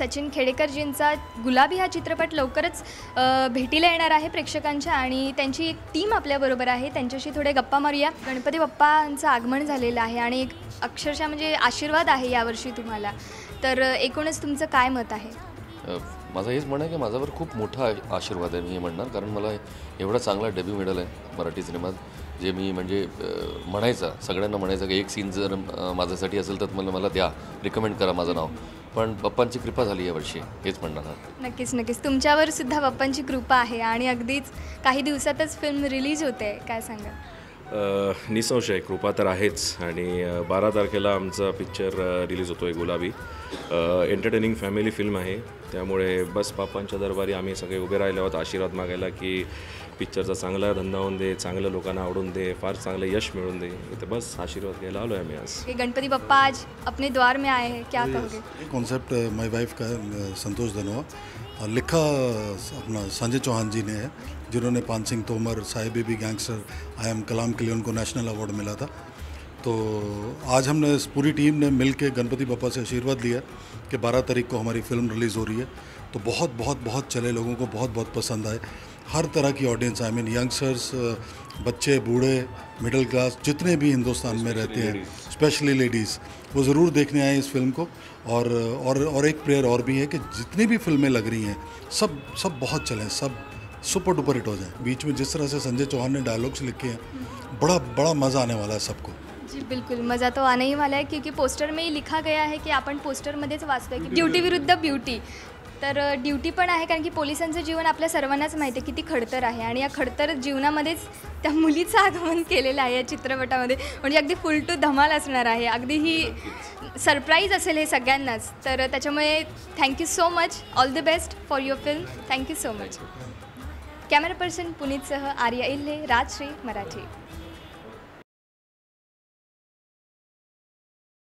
सचिन खेडेकरजींचा गुलाबी हा चित्रपट लवकरच भेटीला येणार आहे प्रेक्षकांच्या आणि त्यांची एक टीम आपल्याबरोबर आहे. त्यांच्याशी थोडे गप्पा मारूया. गणपती बाप्पांचं आगमन झालेलं आहे आणि एक अक्षरशः म्हणजे आशीर्वाद आहे यावर्षी तुम्हाला. तर एकूणच तुमचं काय मत आहे? माझं हेच म्हणणं आहे की माझ्यावर खूप मोठा आशीर्वाद आहे मी हे म्हणणार, कारण मला एवढा चांगला डेब्यू मिळाला आहे मराठी सिनेमात, जे मी म्हणजे म्हणायचं सगळ्यांना म्हणायचं की एक सीन जर माझ्यासाठी असेल तर मला द्या, रिकमेंड करा माझं नाव. पण बाप्पांची कृपा झाली यावर्षी, हेच म्हणणार. नक्कीच नक्कीच तुमच्यावर सुद्धा बाप्पांची कृपा आहे आणि अगदीच काही दिवसातच फिल्म रिलीज होते, काय सांगा? निसंशय कृपा तर आहेच. आणि 12 तारखेला आमचा पिक्चर रिलीज होतो आहे गुलाबी. एंटरटेनिंग फॅमिली फिल्म आहे, त्यामुळे बस बाप्पांच्या दरबारी आम्ही सगळे उभे राहिले आहोत आशीर्वाद मागायला की पिक्चरचा चांगला धंदा होऊन दे, चांगलं लोकांना आवडून दे, फार चांगलं यश मिळून दे. इथे बस आशीर्वाद घ्यायला आलो आहे आम्ही आज. गणपति बप्पा आज अपने द्वार में आए हैं, क्या कहोगे? कॉन्सेप्ट माय वाइफ का संतोष धनोआ, लिखा अपना संजय चौहान जी ने है, जिन्होंने पान सिंह तोमर, साहिबी भी गैंगस्टर, आई एम कलाम के लिए उनको नेशनल अवार्ड मिला था. तो आज हमने पूरी टीम ने मिल के गणपति बप्पा से आशीर्वाद लिया कि 12 तारीख को हमारी फिल्म रिलीज़ हो रही है. तो बहुत बहुत बहुत चले, लोगों को बहुत बहुत पसंद आए. हर तरह की ऑडियंस, आई मीन यंगस्टर्स, बच्चे, बूढ़े, मिडिल क्लास, जितने भी हिंदुस्तान में रहते हैं, स्पेशली लेडीज़, वो ज़रूर देखने आए इस फिल्म को. और एक प्रेयर और भी है कि जितनी भी फिल्में लग रही हैं सब बहुत चलें, सब सुपर डुपर हिट हो जाए. बीच में जिस तरह से संजय चौहान ने डायलॉग्स लिखे हैं, बड़ा मज़ा आने वाला है सबको. जी बिल्कुल, मज़ा तो आने ही वाला है क्योंकि पोस्टर में ही लिखा गया है की आपण पोस्टरमध्येच वाचतोय की ड्युटी विरुद्ध ब्युटी. तर ड्युटी पण आहे, कारण की पोलिसांचं जीवन आपल्या सर्वांनाच माहिती आहे किती खडतर आहे आणि या खडतर जीवनामध्येच त्या मुलीचं आगमन केलेलं आहे या चित्रपटामध्ये. म्हणजे अगदी फुल टू धमाल असणार आहे, अगदी ही सरप्राईज असेल हे सगळ्यांनाच. तर त्याच्यामुळे thank you so much, all the best for your film. Thank you so much. Camera person पुनीतसह आर्या इल्हे, राजश्री, मराठी.